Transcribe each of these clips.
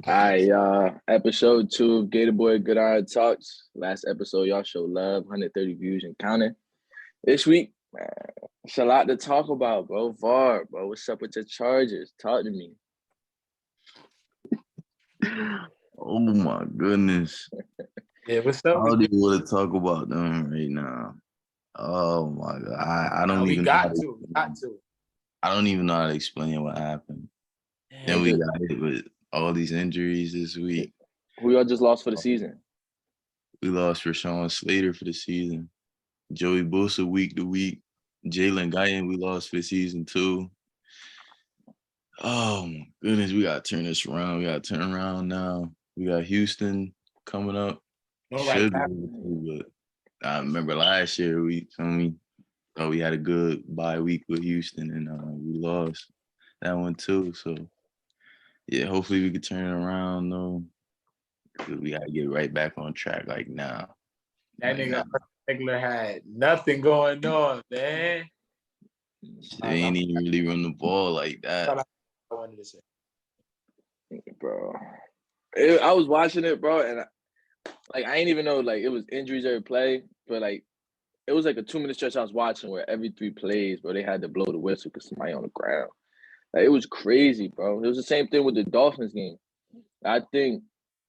All right, y'all. Episode 2 of Gatorboy Gridiron Talks. Last episode, y'all showed love, 130 views and counting. This week, man, it's a lot to talk about, bro. VAR, bro. What's up with your Chargers? Talk to me. Oh my goodness. Yeah, what's up? How do you want to talk about them right now? Oh my God. I don't we even got know. to. Got to. I don't even know how to explain what happened. Then we got hit with all these injuries this week. Who y'all just lost for the season? We lost Rashawn Slater for the season. Joey Bosa week to week. Jalen Guyton we lost for the season too. Oh my goodness, we gotta turn this around. We gotta turn around now. We got Houston coming up. No right back. But I remember last year we thought we had a good bye week with Houston and we lost that one too. So yeah, hopefully we can turn it around though. We gotta get right back on track like now. That nigga regular had nothing going on, man. They ain't even really run the ball like that. I wanted to say, bro. I was watching it, bro, and I ain't even know like it was injuries every play, but like it was like a 2-minute stretch I was watching where every 3 plays, bro, they had to blow the whistle because somebody on the ground. Like it was crazy, bro. It was the same thing with the Dolphins game. I think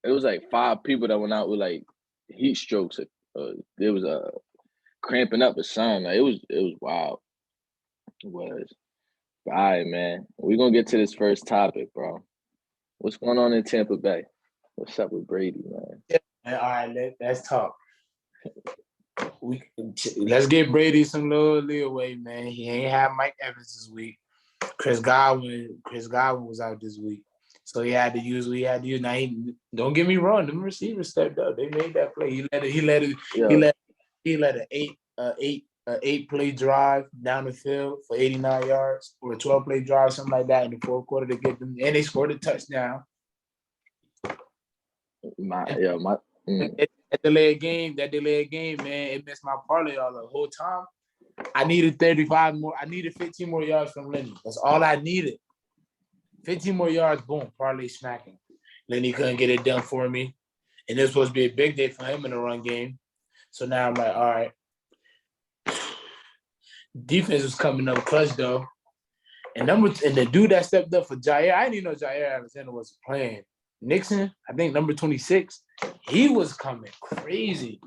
it was like 5 people that went out with like heat strokes. There was cramping up or something. Like, it was wild. It was. But, all right, man. We're gonna get to this first topic, bro. What's going on in Tampa Bay? What's up with Brady, man? all right, let's talk. Let's give Brady some little leeway, man. He ain't have Mike Evans this week. Chris Godwin was out this week, so he had to use what he had to use. Now, don't get me wrong, the receivers stepped up. They made that play. He let an eight play drive down the field for 89 yards, or a 12-play drive, something like that, in the fourth quarter to get them, and they scored a touchdown. That delayed game, man, it missed my parlay all the whole time. I needed 35 more. I needed 15 more yards from Lenny. That's all I needed. 15 more yards, boom, parlay smacking. Lenny couldn't get it done for me. And this was supposed to be a big day for him in the run game. So now I'm like, all right. Defense was coming up clutch, though. And the dude that stepped up for Jair, I didn't even know Jair Alexander was playing. Nixon, I think number 26, he was coming crazy.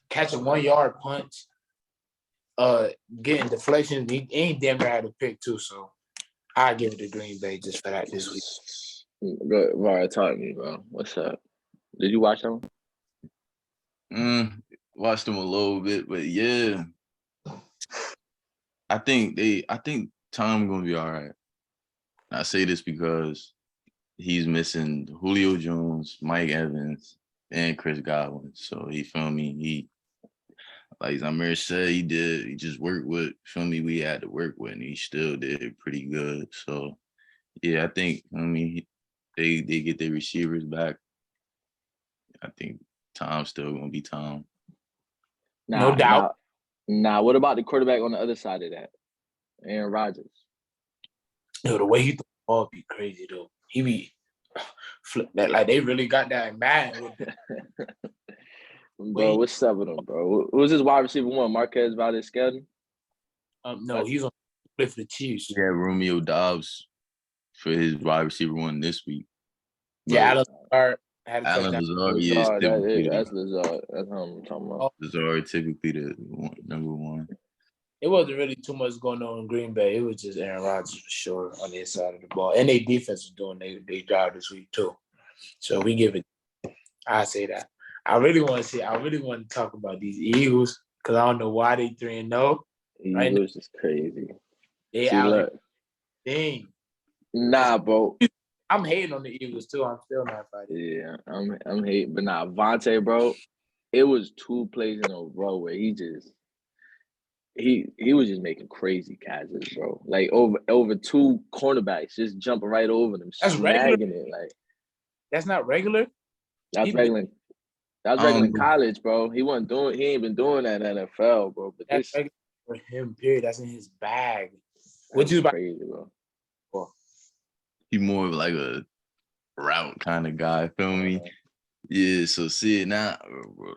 Catching 1-yard punch. Getting deflections. He ain't damn near had a pick too, so I give it to Green Bay just for that this week. Good, Vara, talk to me, bro. What's up? Did you watch them? Watched them a little bit, but yeah, I think Tom gonna be all right. I say this because he's missing Julio Jones, Mike Evans, and Chris Godwin. So he feel me. Like Zamir said, he just worked with, we had to work with, and he still did pretty good. So, yeah, I think, they get their receivers back. I think Tom's still going to be Tom. No doubt. What about the quarterback on the other side of that? Aaron Rodgers. Yo, the way he threw the ball be crazy, though. He be like they really got that mad with Bro, what's up with him, bro? Who's his wide receiver one? Marquez Valdez-Scantling? No, he's on play for the Chiefs. Yeah, Romeo Dobbs for his wide receiver one this week. Yeah, Alan Lazard, that's Lazard. That's what I'm talking about. Lazard typically the number one. It wasn't really too much going on in Green Bay. It was just Aaron Rodgers for sure on their side of the ball. And their defense was doing their job this week too. So we give it, I say that. I really want to talk about these Eagles because I don't know why they 3-0. Eagles is crazy. They out dang. Nah, bro. I'm hating on the Eagles too. I'm still not fighting. Yeah, I'm hating, but nah, Vontae, bro. It was 2 plays in a row where he was just making crazy catches, bro. Like over 2 cornerbacks, just jumping right over them, that's snagging regular. it. Like that's not regular. That's regular. That's regular in college, bro. He ain't been doing that in the NFL, bro. But that's regular for him, period. That's in his bag. Which is crazy, bro. He more of like a route kind of guy. Feel me? Yeah. So see it now,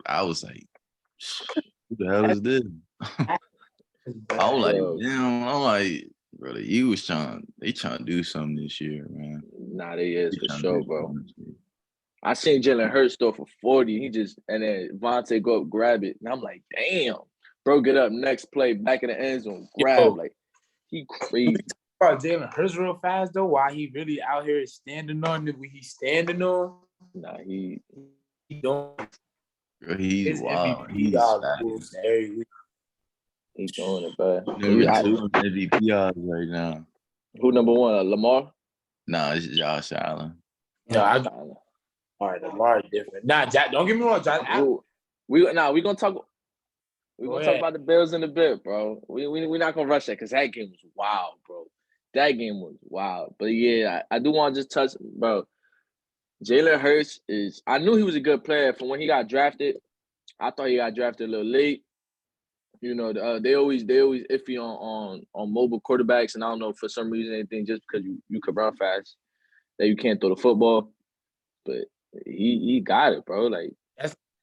I was like, who the hell is this? I was like, Yo, damn. I'm like, bro, they trying to do something this year, man. nah, they is They for trying to sure, do bro. something this year. I seen Jalen Hurts throw for 40. And then Vontae go up, grab it. And I'm like, damn. Bro, get up, next play, back in the end zone, grab. Yo, Like, he crazy. about Jalen Hurts real fast though, why he really out here standing on it when he's standing on. Nah, he don't. Bro, he's His wild. MVP He's odds fat. boost every week. he doing it, bro. Number two MVP odds right now. Who number one? Lamar? Nah, it's Josh Allen. No, all right, Lamar is different. Nah, Jack, don't get me wrong, Josh Allen. We gonna talk about the Bills in a bit, bro. We not gonna rush that because that game was wild, bro. That game was wild. But yeah, I do want to just touch, bro. Jalen Hurts I knew he was a good player from when he got drafted. I thought he got drafted a little late. You know, they always iffy on mobile quarterbacks, and I don't know for some reason anything just because you can run fast that you can't throw the football. But he got it, bro. Like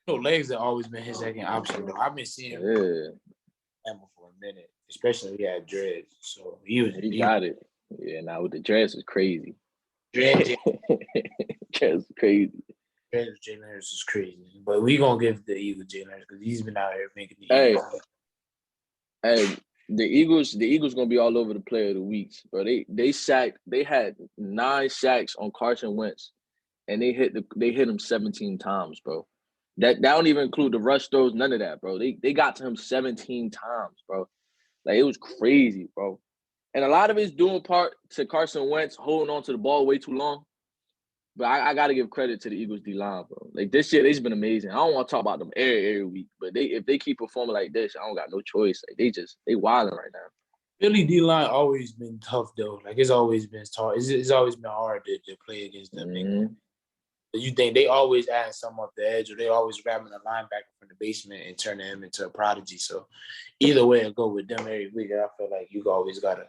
legs have always been his second option though. I've been seeing him for a minute, especially when he had dreads. So he got it. Yeah, now with the dreads is crazy. Dreads is crazy. Jalen Hurts is crazy. But we gonna give the Eagles Jalen Hurts because he's been out here making the Eagles. Hey, the Eagles gonna be all over the player of the weeks, bro. They had 9 sacks on Carson Wentz, and they hit him 17 times, bro. That don't even include the rush throws, none of that, bro. They got to him 17 times, bro. Like it was crazy, bro. And a lot of it's due in part to Carson Wentz holding on to the ball way too long. But I got to give credit to the Eagles D-line, bro. Like this year, they've been amazing. I don't want to talk about them every week, but if they keep performing like this, I don't got no choice. Like they wilding right now. Philly D-line always been tough though. Like it's always been tough. It's always been hard to play against them. Mm-hmm. You think they always add some off the edge, or they always grabbing a linebacker from the basement and turning him into a prodigy. So either way, I go with them every week. I feel like you always gotta,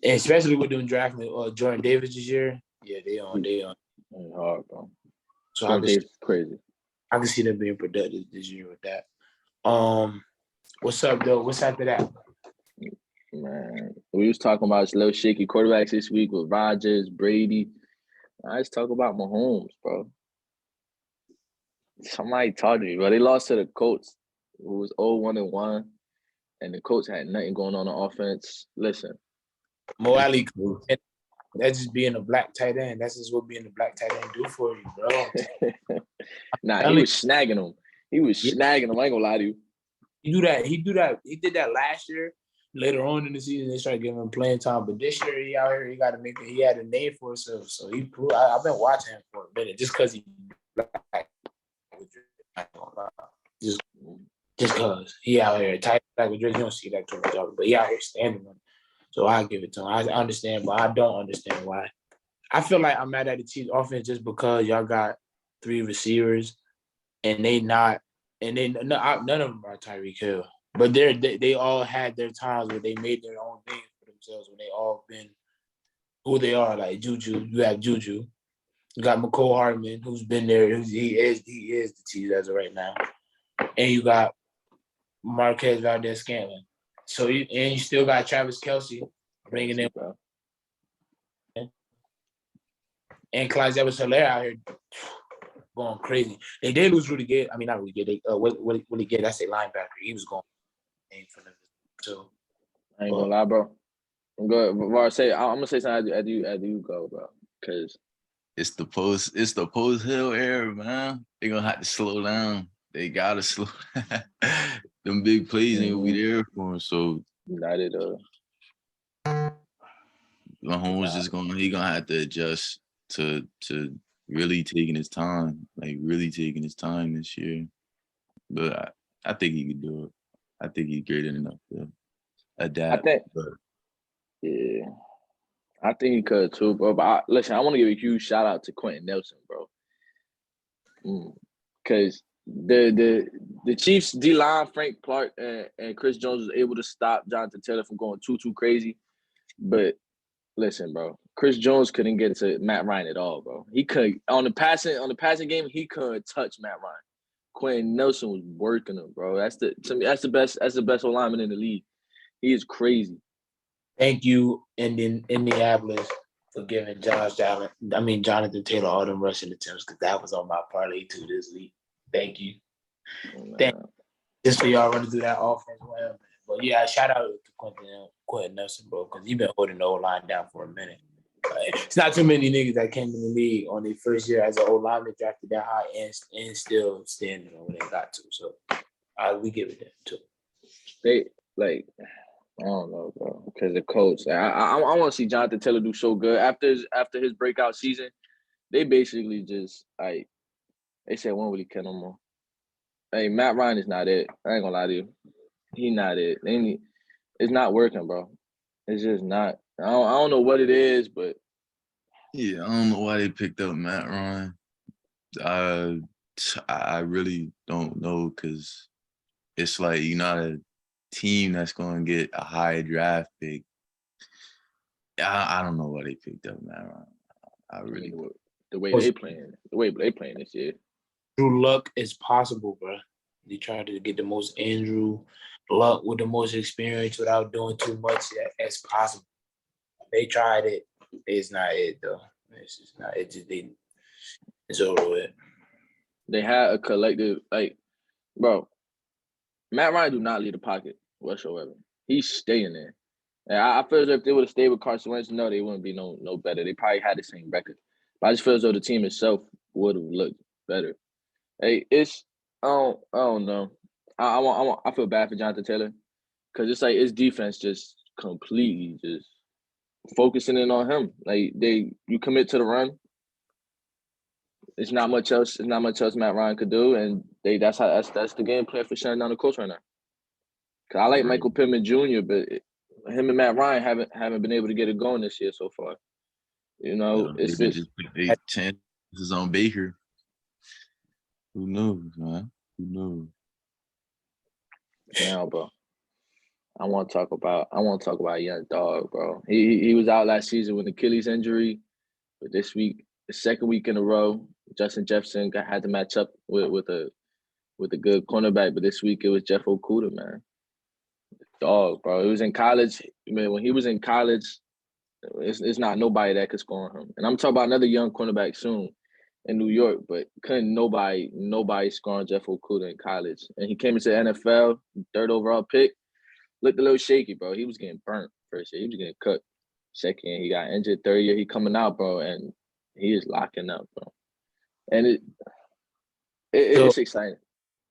and especially with them drafting Jordan Davis this year. Yeah, they on. Hard, bro. So Jordan Davis is crazy. I can see them being productive this year with that. What's up, though? What's after that? Man, we was talking about little shaky quarterbacks this week with Rodgers, Brady. Let's talk about Mahomes, bro. Somebody talk to me, bro. They lost to the Colts, who was 0-1-1, and the Colts had nothing going on offense. Listen, Mo Ali, that's just being a black tight end. That's just what being a black tight end do for you, bro. Nah, he was snagging them. He was snagging them. I ain't gonna lie to you. He did that last year. Later on in the season, they started giving him playing time. But this year, he out here, he got to make it. He had a name for himself. So he proved. I've been watching him for a minute just because he black. Just because he out here tight like with Drake. You don't see that too much of it, but he out here standing on it. So I give it to him. I understand, but I don't understand why. I feel like I'm mad at the Chiefs offense just because y'all got 3 receivers and none of them are Tyreek Hill. But they all had their times where they made their own names for themselves when they all been who they are. Like Juju, you have Juju. You got McCole Hardman, who's been there. He is the Chiefs as of right now. And you got Marquez Valdez-Scantling. So you still got Travis Kelce bringing in, bro. And Clyde Edwards-Helaire out here going crazy. They did lose Rudy Gay. I mean, not Rudy Gay. They Willie Gay. That's a linebacker. He was going for them too. I ain't gonna lie, bro. I'm good. I'm gonna say something as you go, bro. Because it's the post Hill era, man. They're gonna have to slow down. They gotta slow down. Them big plays ain't gonna be there for him. So Mahomes just gonna have to adjust to really taking his time, this year. But I think he could do it. I think he's great enough to adapt. Yeah, I think he could too, bro. But listen, I want to give a huge shout out to Quentin Nelson, bro. Because the Chiefs D-line, Frank Clark and Chris Jones was able to stop Jonathan Taylor from going too crazy. But Listen, bro. Chris Jones couldn't get to Matt Ryan at all, bro. He could on the passing game. He couldn't touch Matt Ryan. Quentin Nelson was working him, bro. To me, that's the best. That's the best lineman in the league. He is crazy. Thank you, Indianapolis, for giving Jonathan Taylor all them rushing attempts because that was on my parlay too this week. Thank you. Thank you. Just for y'all running through that offense, well, man. But yeah, shout out to Quentin Nelson, bro, because he's been holding the O-line down for a minute. It's not too many niggas that came in the league on their first year as an O-lineman drafted that high and still standing on when they got to. So we give it that too. They like. I don't know, bro. Because the coach, I want to see Jonathan Taylor do so good after his breakout season. They basically just they said won't really care no more. Hey, Matt Ryan is not it. I ain't gonna lie to you, he not it. It's not working, bro. It's just not. I don't know what it is, but yeah, I don't know why they picked up Matt Ryan. I really don't know because it's like you're not a team that's going to get a high draft pick. I don't know why they picked up Matt Ryan. I really the way they playing this year. Andrew Luck is possible, bro. They tried to get the most Andrew Luck with the most experience without doing too much as possible. They tried it. It's not it though. It's just not. It just didn't. It's over with. They had a collective bro. Matt Ryan do not leave the pocket whatsoever. He's staying there. And I feel as though if they would have stayed with Carson Wentz, no, they wouldn't be no better. They probably had the same record. But I just feel as though the team itself would have looked better. Hey, I don't know. I feel bad for Jonathan Taylor because it's like his defense just completely just focusing in on him. Like you commit to the run. It's not much else. It's not much else Matt Ryan could do, and that's the game plan for shutting down the coach right now. Cause I like Michael Pittman Jr., but him and Matt Ryan haven't been able to get it going this year so far. You know, it's just put chances on Baker. Who knows, man? Who knows? Now, bro. I want to talk about young dog, bro. He was out last season with Achilles injury, but this week, the second week in a row, Justin Jefferson had to match up with a good cornerback, but this week it was Jeff Okudah, man. Dog, bro. It was in college. Man, when he was in college, it's not nobody that could score on him. And I'm talking about another young cornerback soon in New York, but couldn't nobody score on Jeff Okudah in college. And he came into the NFL, third overall pick, looked a little shaky, bro. He was getting burnt first year. He was getting cut. Second, he got injured. Third year, he coming out, bro, and he is locking up, bro. And it's exciting.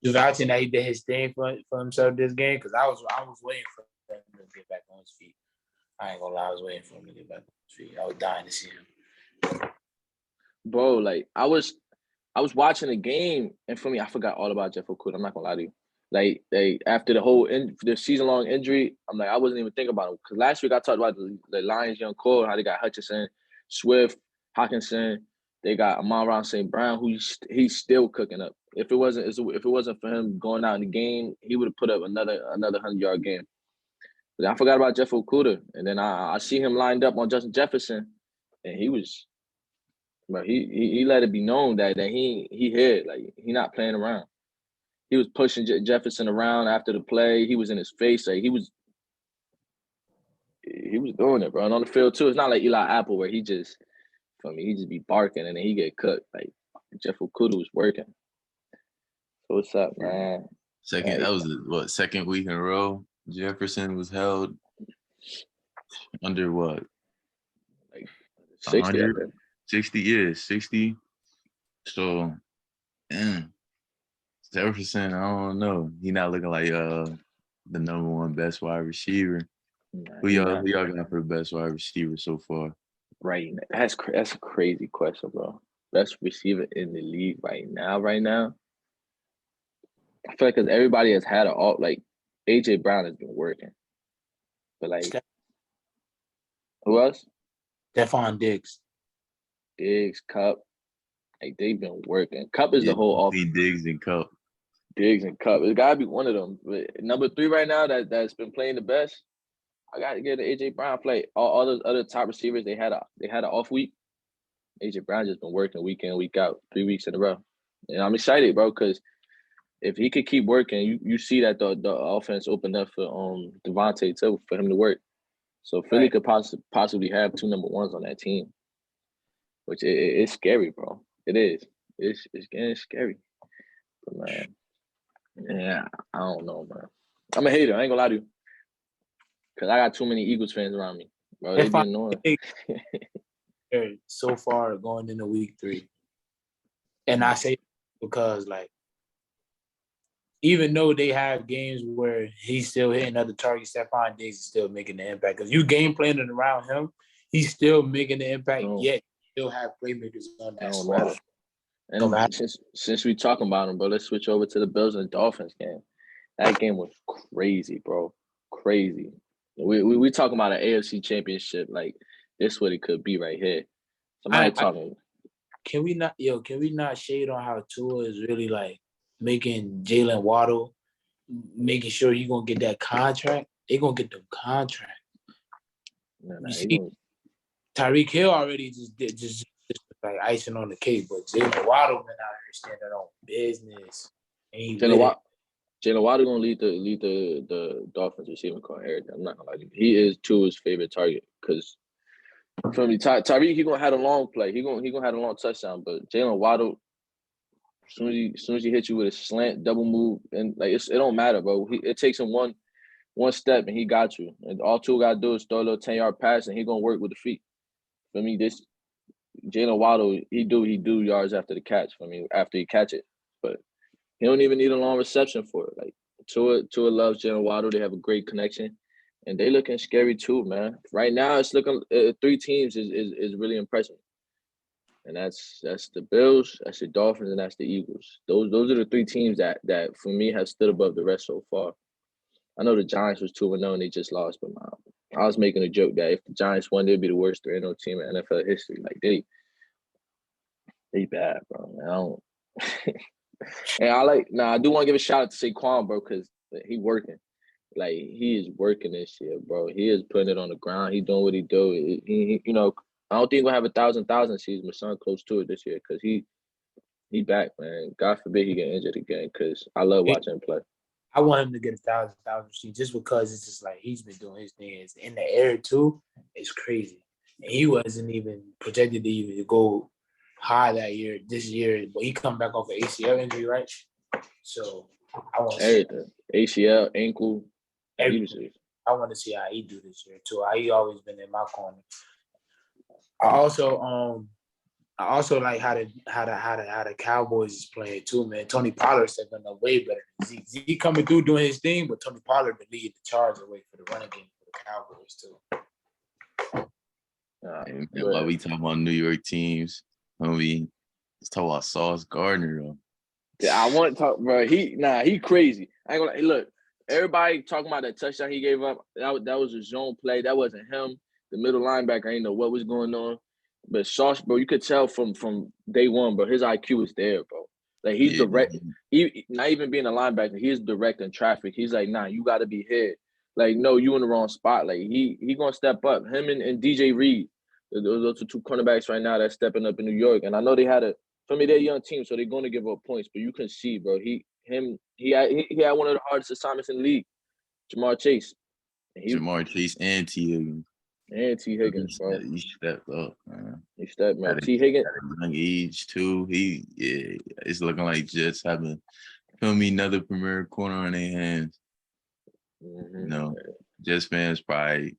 You vouching that he did his thing for himself this game? Because I was waiting for him to get back on his feet. I ain't gonna lie, I was waiting for him to get back on his feet. I was dying to see him. Bro, like I was watching the game, and for me, I forgot all about Jeff Okudah. I'm not gonna lie to you. Like after the season-long injury, I'm like, I wasn't even thinking about him. Because last week I talked about the Lions' young core, how they got Hutchinson, Swift, Hawkinson. They got Amon-Ra St. Brown, who he's still cooking up. If it wasn't for him going out in the game, he would have put up another 100-yard game. But I forgot about Jeff Okudah, and then I see him lined up on Justin Jefferson, and he was, but he let it be known that he hit, like he not playing around. He was pushing Jefferson around after the play. He was in his face, like he was doing it, bro. And on the field too, it's not like Eli Apple where he just be barking and then he get cooked. Like Jeff Okudah was working. So what's up, man? That was second week in a row. Jefferson was held under what? Like 60, 60 years, 60. So, Jefferson, I don't know. He not looking like the number one best wide receiver. Who y'all got for the best wide receiver so far? Right, that's a crazy question, bro. Best receiver in the league right now. I feel like because everybody has had AJ Brown has been working, but like who else? Stephon Diggs, Cup, like they've been working. Cup is the whole offense. Diggs and Cup. It's gotta be one of them. But number 3 right now that's been playing the best. I got to get the AJ Brown play. All those other top receivers, they had an off week. AJ Brown just been working week in, week out, 3 weeks in a row. And I'm excited, bro, because if he could keep working, you see that the offense opened up for Devontae too for him to work. So Philly could possibly have 2 number ones on that team, which it's scary, bro. It is. It's getting scary. But man, yeah, I don't know, man. I'm a hater. I ain't gonna lie to you, cause I got too many Eagles fans around me, bro. They be annoying. So far going into week 3, and I say because like, even though they have games where he's still hitting other targets, Stephon Diggs is still making the impact. Because you game planning around him, he's still making the impact. Yet still have playmakers on that squad. And since we talking about him, bro, let's switch over to the Bills and Dolphins game. That game was crazy, bro. Crazy. We talking about an AFC championship. Like, this what it could be right here. Somebody talking. Can we not shade on how Tua is really like making Jalen Waddle, making sure you're gonna get that contract? They're gonna get the contract. Tyreek Hill already just like icing on the cake, but Jalen Waddle been out here standing on business. Jalen Waddle gonna lead the Dolphins receiving core. Eric, I'm not gonna lie to you. He is Tua's favorite target because for me, Tyreek he gonna have a long play. He gonna have a long touchdown, but Jalen Waddle, as soon as he hits you with a slant, double move, and like it don't matter, bro. It takes him one step and he got you. And all Tua gotta do is throw a little 10-yard pass and he gonna work with the feet. For me, this Jalen Waddle, he do yards after the catch. For me, after he catch it, but he don't even need a long reception for it. Like Tua loves Jalen Waddle. They have a great connection, and they looking scary too, man. Right now, it's looking 3 teams is really impressive, and that's the Bills, that's the Dolphins, and that's the Eagles. Those are the 3 teams that for me have stood above the rest so far. I know the Giants was 2-0 and they just lost, but I was making a joke that if the Giants won, they'd be the worst 3-0 team in NFL history. Like they bad, bro. I don't. And I do want to give a shout out to Saquon, bro, because he working. Like, he is working this year, bro. He is putting it on the ground. He doing what he do. He I don't think he's gonna have 1,000 season, but something close to it this year, because he back, man. God forbid he get injured again, because I love watching him play. I want him to get 1,000 season just because it's just like he's been doing his thing. It's in the air too. It's crazy, and he wasn't even projected to even go high this year, but he come back off an ACL injury, right? So I want to see ACL, ankle, everything. I want to see how he do this year too. He always been in my corner. I also like how the Cowboys is playing too, man. Tony Pollard stepping up way better than Zeke. Zeke coming through doing his thing, but Tony Pollard been leading the charge away for the running game for the Cowboys too. While we talk about New York teams, let's talk about Sauce Gardner though. Yeah, I want to talk, bro. He crazy. I ain't gonna look. Everybody talking about that touchdown he gave up. That was a zone play. That wasn't him. The middle linebacker, I didn't know what was going on. But Sauce, bro, you could tell from day one, bro. His IQ was there, bro. Like he's direct. He not even being a linebacker. He's direct in traffic. He's like, nah, you got to be here. Like, no, you in the wrong spot. Like he gonna step up. Him and DJ Reed. Those are 2 cornerbacks right now that's stepping up in New York. And I know they're a young team, so they're going to give up points. But you can see, bro, he had one of the hardest assignments in the league. Jamar Chase. Jamar Chase and T. Higgins. And T. Higgins, bro. He stepped up, man. He stepped, man. T. Higgins. At a young age, too. It's looking like Jets having another premier corner in their hands. Mm-hmm. Jets fans probably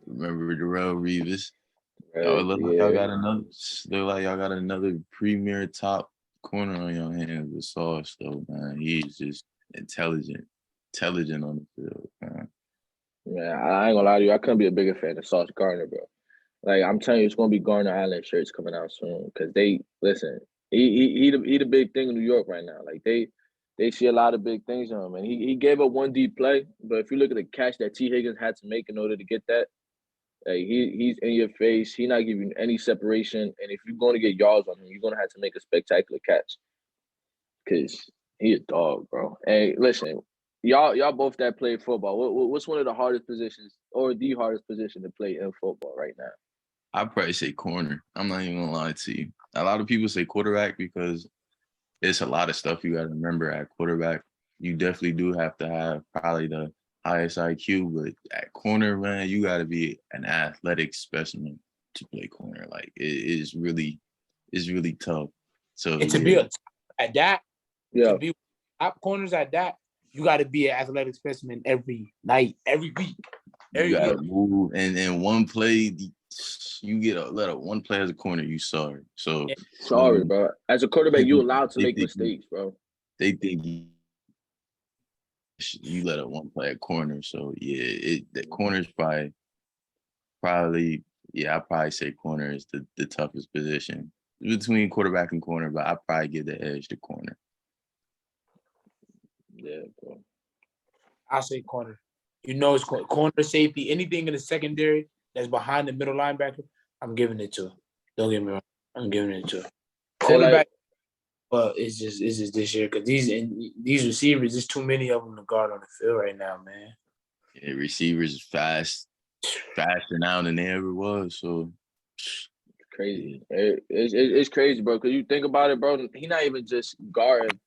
remember Darrell Reeves. Right, y'all got another premier top corner on your hands with Sauce, though, man. He's just intelligent on the field, man. Man, I ain't gonna lie to you. I couldn't be a bigger fan of Sauce Gardner, bro. Like, I'm telling you, it's gonna be Gardner Island shirts coming out soon. Cause he the big thing in New York right now. Like they see a lot of big things on him, and he gave up one deep play. But if you look at the catch that T. Higgins had to make in order to get that, like he's in your face. He not giving you any separation, and if you're going to get yards on him, you're gonna have to make a spectacular catch. Cause he a dog, bro. Hey, listen, y'all both that play football. What's one of the hardest positions or the hardest position to play in football right now? I'd probably say corner. I'm not even gonna lie to you. A lot of people say quarterback because it's a lot of stuff you got to remember at quarterback. You definitely do have to have probably the highest IQ, but at corner, man, you got to be an athletic specimen to play corner. Like it's really tough. So And to be at that, Yeah. to be top corners at that, you got to be an athletic specimen every night, every week. You got to move, and one play, you get one play as a corner, you sorry. So sorry, bro. As a quarterback, you allowed to make mistakes, bro. They think you let one play at corner. So yeah, the corner's probably yeah, I'd probably say corner is the toughest position between quarterback and corner, but I'd probably give the edge to corner. Yeah, bro. I say corner. You know, it's corner, safety, anything in the secondary that's behind the middle linebacker, I'm giving it to. Don't get me wrong, I'm giving it to quarterback. But it's just this year because these receivers, there's too many of them to guard on the field right now, man. Yeah, receivers faster now than they ever was. So crazy. It's crazy, bro. Because you think about it, bro. He's not even just guarding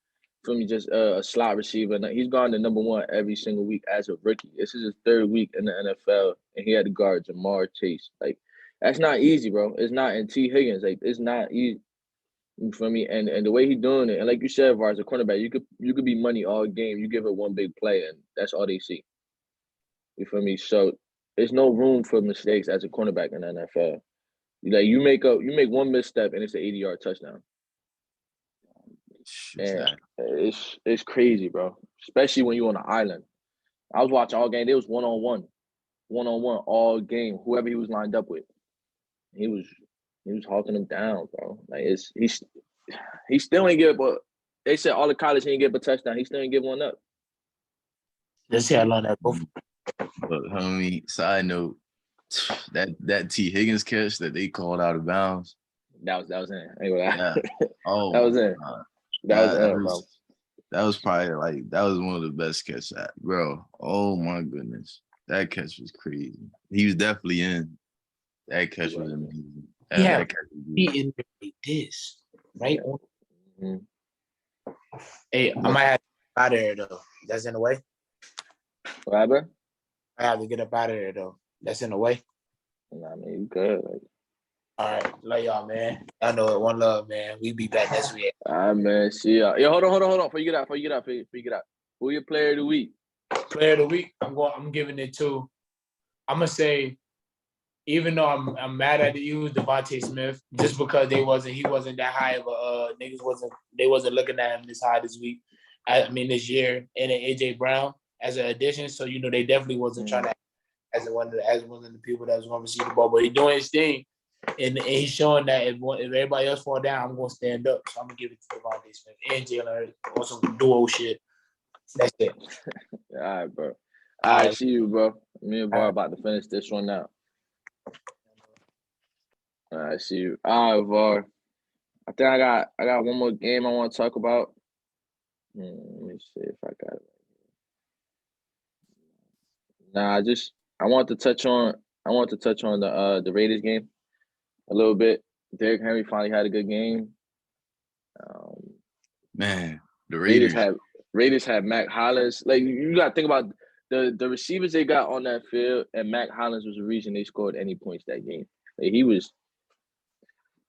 from just a slot receiver. He's guarding the number one every single week as a rookie. This is his third week in the NFL, and he had to guard Jamar Chase. Like, that's not easy, bro. It's not. And T. Higgins, like, it's not easy. You feel me? And the way he's doing it, and like you said, Var, as a cornerback, you could be money all game. You give it one big play, and that's all they see. You feel me? So there's no room for mistakes as a cornerback in the NFL. Like you make one misstep and it's an 80-yard touchdown. exactly. And it's crazy, bro. Especially when you're on the island. I was watching all game. They was one-on-one all game. Whoever he was lined up with, he was hawking them down, bro. Like he still ain't give. But they said all the college he ain't give a touchdown. He still ain't give one up. Let's see how long that goes. But homie, side note, that T. Higgins catch that they called out of bounds. That was in. Yeah. Oh, that was in. That was probably that was one of the best catches, bro. Oh my goodness, that catch was crazy. He was definitely in. That catch was amazing. Yeah, he in there like this, right? Mm-hmm. Hey, I might have to get out of here though. That's in the way. What happened? I have to get up out of there though. That's in the way. Nah, man, you good. All right, love y'all, man. I know it. One love, man. We be back next week. All right, man. See y'all. Yo, hold on. Before you get out. Who your player of the week? Player of the week. I'm giving it to. I'm gonna say, even though I'm mad at you, Devontae Smith, just because he wasn't that high of a they wasn't looking at him this high this week. This year, and then AJ Brown as an addition. So they definitely wasn't trying to as one of the people that was going to receive the ball, but he's doing his thing. And he's showing that if everybody else fall down, I'm going to stand up. So I'm going to give it to Devontae Smith and Jalen Hurts on some duo shit. That's it. All right, bro. All right, see you, bro. Me and Var about to finish this one out. All right, see you. All right, Var. I think I got one more game I want to talk about. Let me see if I got it. Nah, I want to touch on the Raiders game a little bit. Derrick Henry finally had a good game. Man, the Raiders had Mac Hollins. Like you got to think about the receivers they got on that field, and Mac Hollins was the reason they scored any points that game. Like, he was.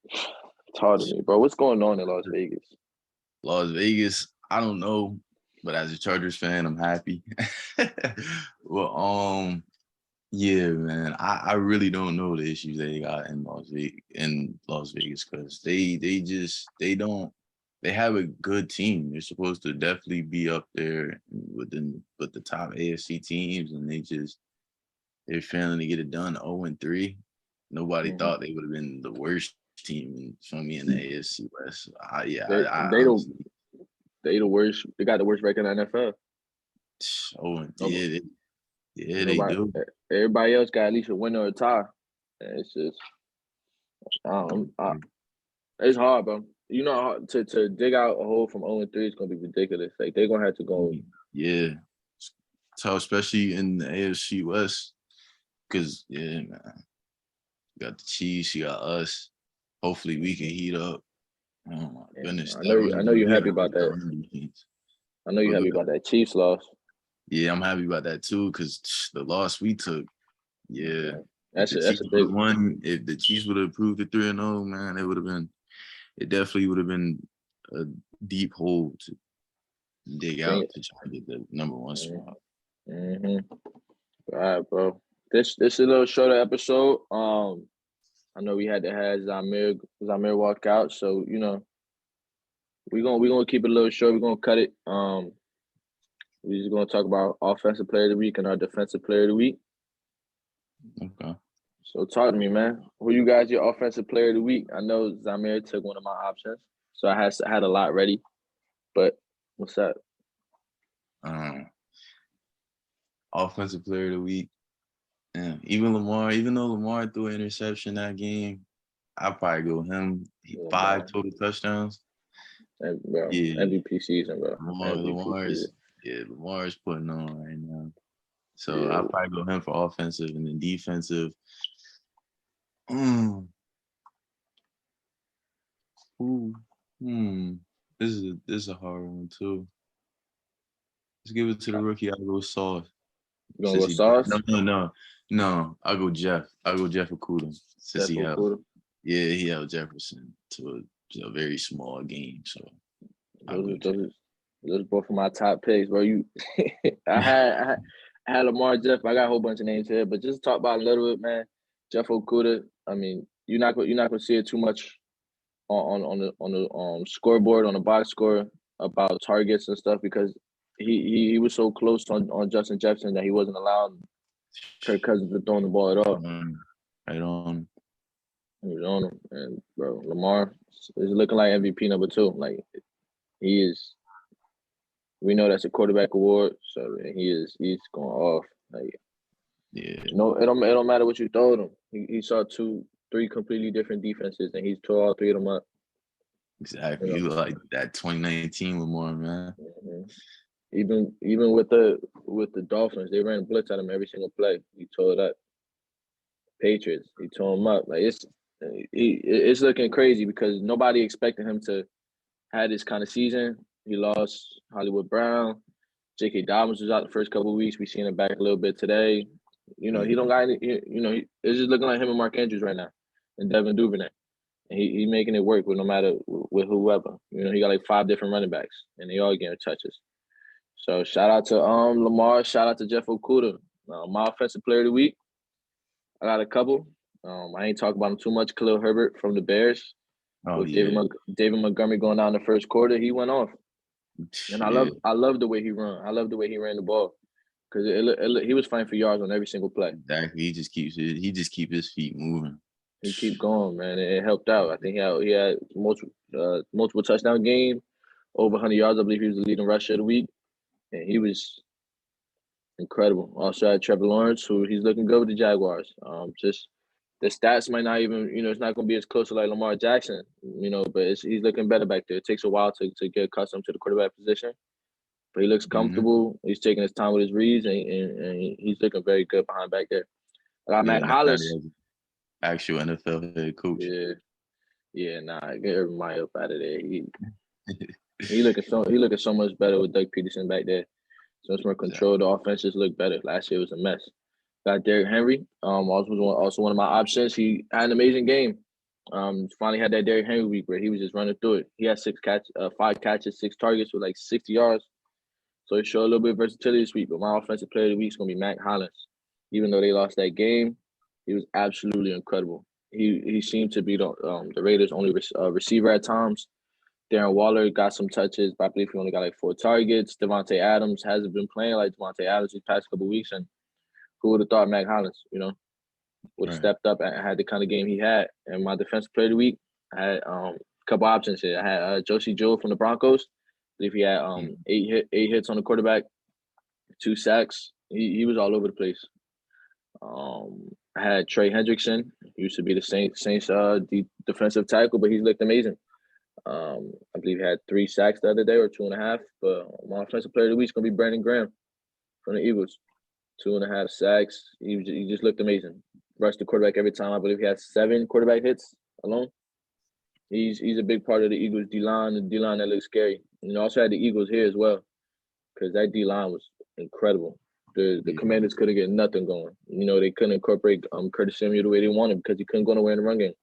It's hard to me, bro. What's going on in Las Vegas? Las Vegas, I don't know, but as a Chargers fan, I'm happy. Well, yeah, man, I really don't know the issues they got in Las Vegas because they have a good team. They're supposed to definitely be up there with the top AFC teams, and they're failing to get it done 0-3. Nobody thought they would have been the worst team in the AFC West. They the worst. They got the worst record in the NFL. They do. Everybody else got at least a win or a tie. And it's just, it's hard, bro. To dig out a hole from 0-3 is gonna be ridiculous. Like, they're gonna have to go. Yeah, So especially in the AFC West, because yeah, man, you got the Chiefs, you got us. Hopefully we can heat up. Oh my goodness, I know you're happy about that. defense. I know you're happy about that Chiefs loss. Yeah, I'm happy about that too, because the loss we took, yeah. That's a big one. If the Chiefs would have proved it 3-0, man, it definitely would have been a deep hole to dig out to try to get the number one spot. Mm-hmm. All right, bro. This is a little shorter episode. I know we had to have Zamir walk out, so you know we're gonna keep it a little short. We're gonna cut it. We're just gonna talk about offensive player of the week and our defensive player of the week. Okay. So talk to me, man. Who you guys your offensive player of the week? I know Zamir took one of my options, so I had a lot ready. But what's up? Offensive player of the week. Yeah, even though Lamar threw an interception that game, I'd probably go him. 5 total touchdowns. Bro, yeah. MVP season, bro. Lamar's putting on right now. So I'll probably go him for offensive, and then defensive. This is a hard one too. Let's give it to the rookie. I'll go Sauce. You gonna go Sauce? No. I'll go Jeff. I'll go Jeff Okuda. Since he held Jefferson to a very small game. So those both of my top picks, bro. I had Lamar, Jeff. I got a whole bunch of names here, but just talk about a little bit, man. Jeff Okuda. I mean, you're not gonna see it too much on the scoreboard, on the box score about targets and stuff, because he was so close on Justin Jefferson that he wasn't allowed Kirk Cousins to throw the ball at all. Right on. He was on him, and bro, Lamar is looking like MVP number 2. Like he is. We know that's a quarterback award, so he's going off. Like, yeah. No, it don't matter what you throw him. He saw 3 completely different defenses, and he's tore all 3 of them up. Exactly. You look like that 2019 Lamar, man. Mm-hmm. Even with the Dolphins, they ran blitz at him every single play. He tore it up. Patriots, he tore him up. Like it's looking crazy because nobody expected him to have this kind of season. He lost Hollywood Brown. J.K. Dobbins was out the first couple of weeks. We seen him back a little bit today. You know, he don't got any. You know, it's just looking like him and Mark Andrews right now, and Devin Duvernay. And he making it work with no matter with whoever. You know, he got like 5 different running backs, and they all getting touches. So shout out to Lamar. Shout out to Jeff Okuda. My offensive player of the week. I got a couple. I ain't talking about him too much. Khalil Herbert from the Bears. With David Montgomery going down the first quarter, he went off. And I love the way he run. I love the way he ran the ball, because he was fighting for yards on every single play. Exactly. He just keep his feet moving. He keep going, man. It helped out. I think he had multiple touchdown game, over 100 yards. I believe he was the leading rusher of the week, and he was incredible. Also had Trevor Lawrence, who he's looking good with the Jaguars. Just the stats might not even, it's not going to be as close to like Lamar Jackson, but he's looking better back there. It takes a while to get accustomed to the quarterback position, but he looks comfortable. Mm-hmm. He's taking his time with his reads, and he's looking very good behind back there. I got Matt Hollins. Actual NFL head coach. Get everybody up out of there. He looking so much better with Doug Peterson back there. So much more control. The offense just looked better. Last year was a mess. Got Derrick Henry. Also one of my options. He had an amazing game. Finally had that Derrick Henry week where he was just running through it. He had 5 catches, 6 targets with like 60 yards. So he showed a little bit of versatility this week. But my offensive player of the week is gonna be Matt Hollins. Even though they lost that game, he was absolutely incredible. He seemed to be the Raiders' only receiver at times. Darren Waller got some touches, but I believe he only got like 4 targets. Devontae Adams hasn't been playing like Devontae Adams these past couple of weeks, and who would have thought Matt Hollins, would have stepped up and had the kind of game he had. And my defensive player of the week, I had a couple options here. I had Josie Jewell from the Broncos. I believe he had 8 hits on the quarterback, 2 sacks. He was all over the place. I had Trey Hendrickson. He used to be the Saints defensive tackle, but he's looked amazing. I believe he had 3 sacks the other day, or 2.5. But my offensive player of the week is going to be Brandon Graham from the Eagles. 2.5 sacks. He just looked amazing. Rushed the quarterback every time. I believe he had 7 quarterback hits alone. He's a big part of the Eagles D-line, the D-line that looks scary. Also had the Eagles here as well, because that D-line was incredible. The Commanders couldn't get nothing going. They couldn't incorporate Curtis Samuel the way they wanted because he couldn't go nowhere in the run game.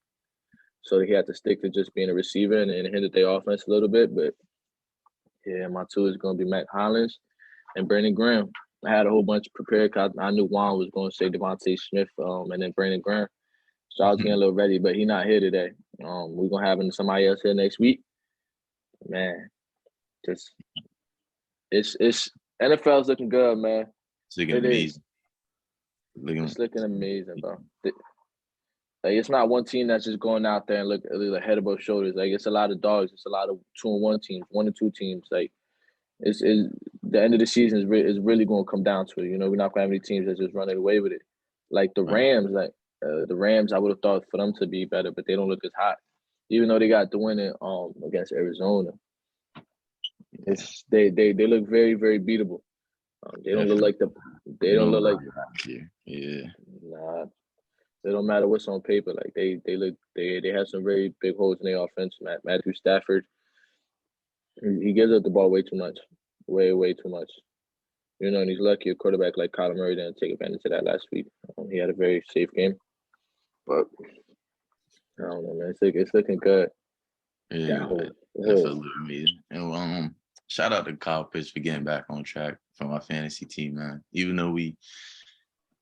So he had to stick to just being a receiver and hindered their offense a little bit. But yeah, my 2 is going to be Mac Hollins and Brandon Graham. I had a whole bunch prepared because I knew Juan was going to say Devontae Smith and then Brandon Graham. So I was getting a little ready, but he's not here today. We're going to have somebody else here next week. Man, it's NFL's looking good, man. It's looking amazing. It's looking amazing, bro. It's not one team that's just going out there and look head above shoulders. It's a lot of dogs. It's a lot of 2-1 teams, 1-2 teams. It's the end of the season is really going to come down to it. We're not going to have any teams that's just running away with it. Like the Rams, the Rams, I would have thought for them to be better, but they don't look as hot. Even though they got the win against Arizona, they look very, very beatable. They don't look like yeah. Nah, it don't matter what's on paper. They have some very big holes in their offense. Matthew Stafford, he gives up the ball way too much, way too much. And he's lucky a quarterback like Kyler Murray didn't take advantage of that last week. He had a very safe game, but I don't know, man. It's looking good. Yeah, that's amazing. And shout out to Kyle Pitts for getting back on track for my fantasy team, man. Even though we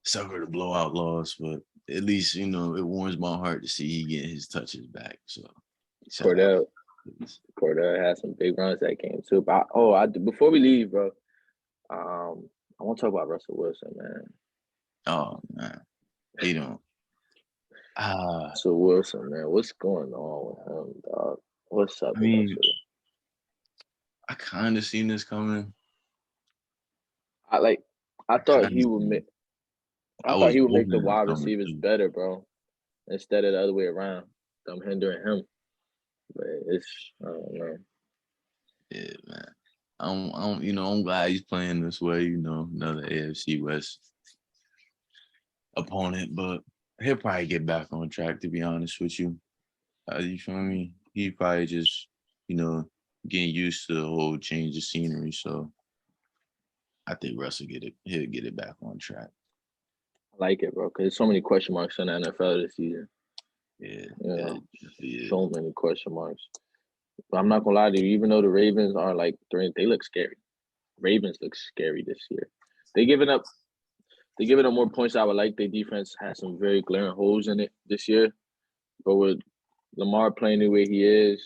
suffered a blowout loss, but at least it warms my heart to see he getting his touches back. So Cordell had some big runs that game too. But before we leave, bro, I want to talk about Russell Wilson, man. Oh man, he don't. Russell Wilson, man, what's going on with him, dog? What's up? I kind of seen this coming. I thought he would make. I thought he would make the wide receivers better, bro, instead of the other way around. I'm hindering him, but I don't know. Yeah, man. I'm glad he's playing this way. Another AFC West opponent, but he'll probably get back on track. To be honest with you, you feel me? He probably just, getting used to the whole change of scenery. So I think Russ he'll get it back on track. I like it, bro, because there's so many question marks in the NFL this season. Yeah, so many question marks. But I'm not gonna lie to you, even though the Ravens are they look scary. Ravens look scary this year. They're giving up more points than I would like. Their defense has some very glaring holes in it this year. But with Lamar playing the way he is,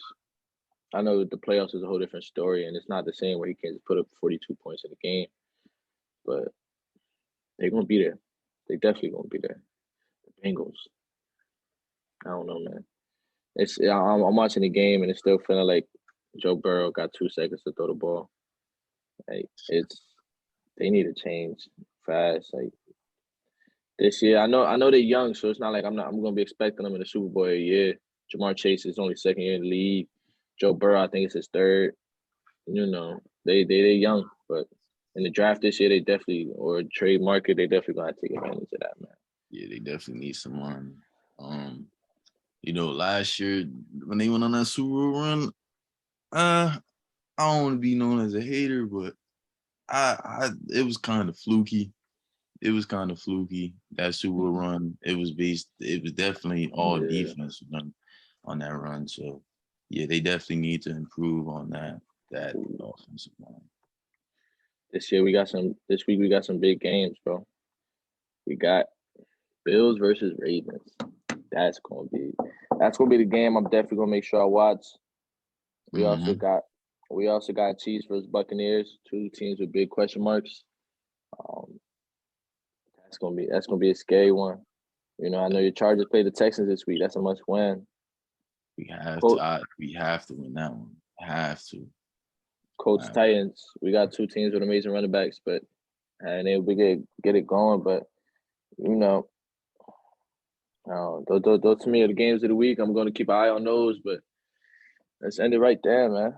I know the playoffs is a whole different story, and it's not the same where he can just put up 42 points in a game. But they're gonna be there. They definitely gonna be there. The Bengals. I don't know, man. I'm watching the game and it's still feeling like Joe Burrow got 2 seconds to throw the ball. They need to change fast. This year, I know they're young, so it's not like I'm gonna be expecting them in the Super Bowl a year. Jamar Chase is only 2nd year in the league. Joe Burrow, I think it's his 3rd. They're young, but in the draft this year, they definitely, or trade market, they definitely gonna take advantage of that, man. Yeah, they definitely need some money. Last year when they went on that Super Bowl run, I don't want to be known as a hater, but it was kind of fluky. That Super Bowl run. It was definitely all defense on that run. So yeah, they definitely need to improve on that offensive line. This week we got some big games, bro. We got Bills versus Ravens. That's gonna be the game I'm definitely gonna make sure I watch. We also got Chiefs versus Buccaneers, 2 teams with big question marks. That's gonna be a scary one. I know your Chargers play the Texans this week. That's a must win. We have to win that one. Have to. Colts Titans. We got 2 teams with amazing running backs, and they will get it going. But those to me are the games of the week. I'm going to keep an eye on those, but let's end it right there, man.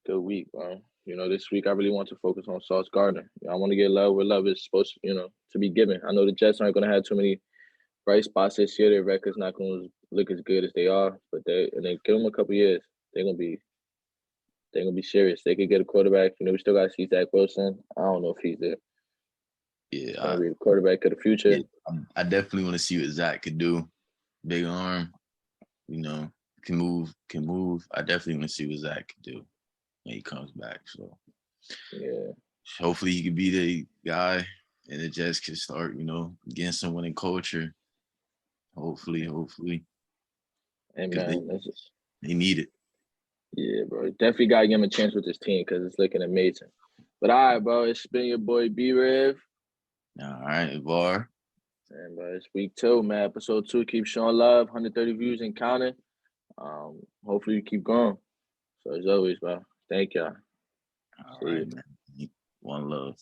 Good week, bro. this week I really want to focus on Sauce Gardner. I want to get love where love is supposed to, to be given. I know the Jets aren't going to have too many bright spots this year. Their record's not going to look as good as they are, but they give them a couple years. They're gonna be serious. They could get a quarterback. We still got to see Zach Wilson. I don't know if he's there. Yeah, Gonna be the quarterback of the future. Yeah, I definitely want to see what Zach could do. Big arm, can move. I definitely want to see what Zach can do when he comes back. So yeah, hopefully he could be the guy, and the Jets can start, getting some winning culture. Hopefully, and because man, they need it. Yeah, bro. Definitely got to give him a chance with this team because it's looking amazing. But all right, bro. It's been your boy B-Rev. All right, Var. And bro, it's week 2, man. Episode 2. Keep showing love. 130 views and counting. Hopefully you keep going. So as always, bro. Thank y'all. All right, man. One love.